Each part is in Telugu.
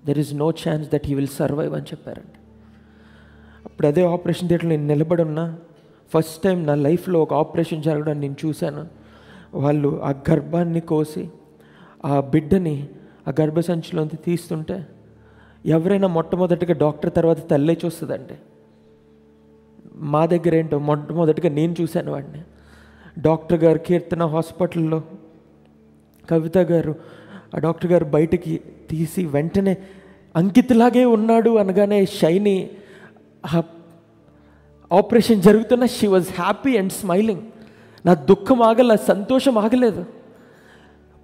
There is no chance that he will survive అని చెప్పారండి. అప్పుడు అదే ఆపరేషన్ థియేటర్లో నేను నిలబడి ఉన్నా. ఫస్ట్ టైం నా లైఫ్లో ఒక ఆపరేషన్ జరగడం నేను చూశాను. వాళ్ళు ఆ గర్భాన్ని కోసి ఆ బిడ్డని ఆ గర్భసంచిలోంచి తీస్తుంటే ఎవరైనా మొట్టమొదటిగా డాక్టర్ తర్వాత తల్లే చూస్తుందండి. మా దగ్గర ఏంటో మొట్టమొదటిగా నేను చూశాను వాడిని. డాక్టర్ గారు కీర్తన హాస్పిటల్లో కవిత గారు, ఆ డాక్టర్ గారు బయటికి తీసి వెంటనే అంకిత్లాగే ఉన్నాడు అనగానే షైని ఆపరేషన్ జరుగుతున్న she was happy and smiling. నా దుఃఖం ఆగల, సంతోషం ఆగలేదు,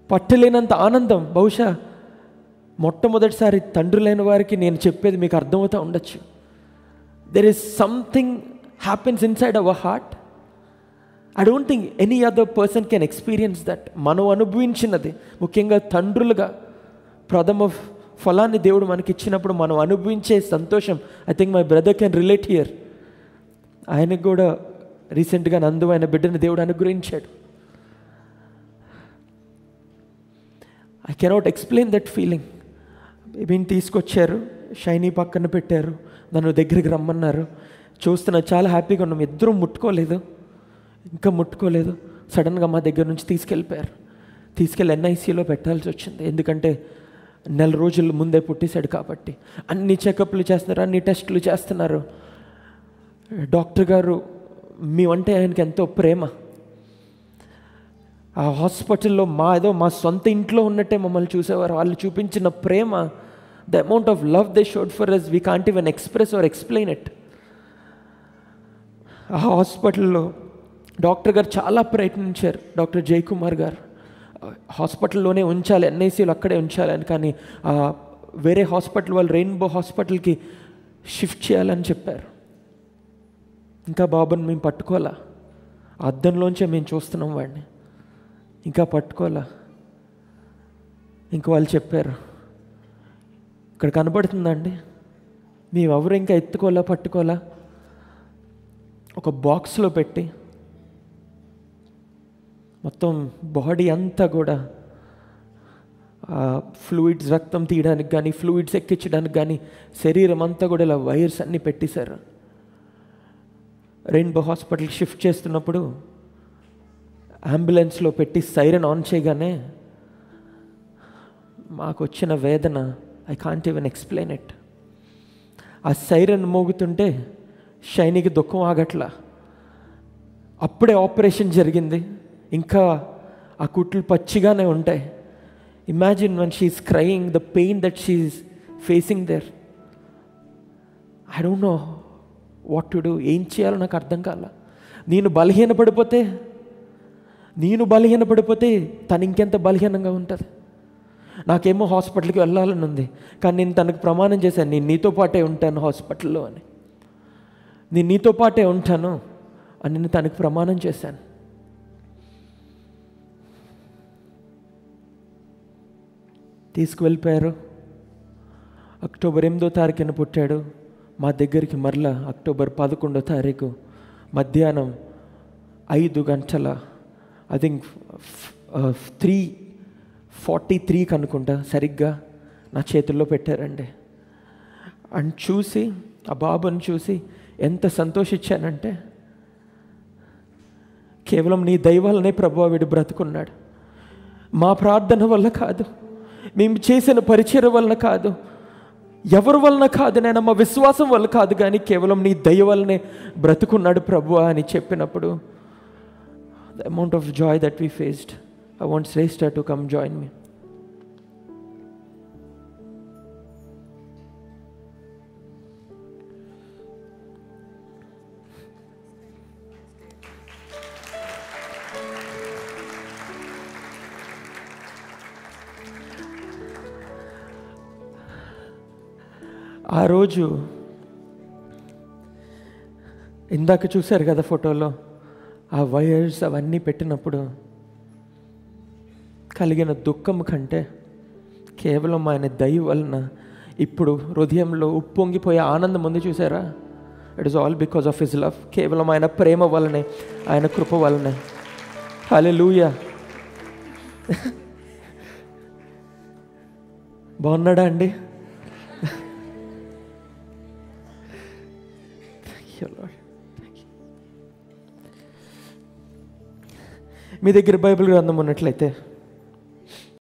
పట్టలేనంత ఆనందం. బహుశా మొట్టమొదటిసారి తండ్రులైన వారికి నేను చెప్పేది మీకు అర్థమవుతూ ఉండొచ్చు. There is something happens inside our heart. I don't think any other person can experience that. మనం అనుభవించినది, ముఖ్యంగా తండ్రులుగా ప్రథమ ఫలాన్ని దేవుడు మనకి ఇచ్చినప్పుడు మనం అనుభవించే సంతోషం, I think my brother can relate here. ఆయనకు కూడా రీసెంట్గా నందువైన బిడ్డని దేవుడు అనుగ్రహించాడు. I cannot explain that feeling. బేబీని తీసుకొచ్చారు, షైనీ పక్కన పెట్టారు, నన్ను దగ్గరికి రమ్మన్నారు. చూస్తున్నా చాలా హ్యాపీగా ఉన్నాం. ఇద్దరం ముట్టుకోలేదు, ఇంకా ముట్టుకోలేదు. సడన్గా మా దగ్గర నుంచి తీసుకెళ్ళిపోయారు. తీసుకెళ్ళి ఎన్ఐసీలో పెట్టాల్సి వచ్చింది. ఎందుకంటే 4 రోజుల ముందే పుట్టేశాడు కాబట్టి. అన్ని చెకప్లు చేస్తున్నారు, అన్ని టెస్టులు చేస్తున్నారు. డాక్టర్ గారు మేమంటే ఆయనకి ఎంతో ప్రేమ. ఆ హాస్పిటల్లో మా సొంత ఇంట్లో ఉన్నట్టే మమ్మల్ని చూసేవారు. వాళ్ళు చూపించిన ప్రేమ, the amount of love they showed for us, we can't even express or explain it. ఆ హాస్పిటల్లో డాక్టర్ గారు చాలా ప్రయత్నించారు. డాక్టర్ జయకుమార్ గారు హాస్పిటల్లోనే ఉంచాలి, ఎన్ఐసీలో అక్కడే ఉంచాలని. కానీ వేరే హాస్పిటల్ వాళ్ళు రెయిన్బో హాస్పిటల్కి షిఫ్ట్ చేయాలని చెప్పారు. ఇంకా బాబుని మేము పట్టుకోవాలా, అద్దంలోంచే మేము చూస్తున్నాం వాడిని, ఇంకా పట్టుకోవాలా. ఇంక వాళ్ళు చెప్పారు, ఇక్కడ కనబడుతుందండి, మేమెవరు ఇంకా ఎత్తుకోవాలా పట్టుకోవాలా. ఒక బాక్స్లో పెట్టి మొత్తం బాడీ అంతా కూడా ఫ్లూయిడ్స్, రక్తం తీయడానికి కానీ ఫ్లూయిడ్స్ ఎక్కించడానికి కానీ శరీరం అంతా కూడా ఇలా వైర్స్ అన్నీ పెట్టేశారు. రెయిన్బో హాస్పిటల్కి షిఫ్ట్ చేస్తున్నప్పుడు అంబులెన్స్లో పెట్టి సైరన్ ఆన్ చేయగానే మాకు వచ్చిన వేదన, I can't even explain it. ఆ సైరన్ మోగుతుంటే షైనీకి దుఃఖం ఆగట్లా. అప్పుడే ఆపరేషన్ జరిగింది, ఇంకా ఆ కుట్లు పచ్చిగానే ఉంటాయి. Imagine one she's crying, the pain that she's facing there. I don't know what to do. ఏం చేయాలో నాకు అర్థం కాల. నేను బలహీనపడిపోతే తను ఇంకెంత బలహీనంగా ఉంటుంది. నాకేమో హాస్పిటల్కి వెళ్ళాలని ఉంది, కానీ నేను తనకు ప్రమాణం చేశాను, నేను నీతో పాటే ఉంటాను హాస్పిటల్లో అని, నేను నీతో పాటే ఉంటాను అని నేను తనకు ప్రమాణం చేశాను. తీసుకువెళ్ళిపోయారు. అక్టోబర్ 8వ తారీఖున పుట్టాడు. మా దగ్గరికి మరలా అక్టోబర్ 11వ తారీఖు మధ్యాహ్నం 5 గంటల ఐ థింక్ 3:43 అనుకుంటా సరిగ్గా నా చేతుల్లో పెట్టారండి. అండ్ చూసి ఆ బాబుని చూసి ఎంత సంతోషించానంటే, కేవలం నీ దయ వల్లనే ప్రభువా వీడు బ్రతుకున్నాడు. మా ప్రార్థన వల్ల కాదు, మేము చేసిన పరిచర్య వలన కాదు, ఎవరి వలన కాదు నేను, మా విశ్వాసం వల్ల కాదు, కానీ కేవలం నీ దయ వల్లనే బ్రతుకున్నాడు ప్రభువా అని చెప్పినప్పుడు the amount of joy that we faced. I want Shrestha to come join me. ఆ రోజు ఇందాక చూశారు కదా ఫోటోలో, ఆ వైర్స్ అవన్నీ పెట్టినప్పుడు కలిగిన దుఃఖం కంటే కేవలం ఆయన దయ వలన ఇప్పుడు హృదయంలో ఉప్పొంగిపోయే ఆనందం ఉంది చూసారా. It is all because of his love. కేవలం ఆయన ప్రేమ వలనే, ఆయన కృప వలనే. హల్లెలూయా. బాగున్నాడా అండి? మీ దగ్గర బైబిల్ గ్రంథం ఉన్నట్లయితే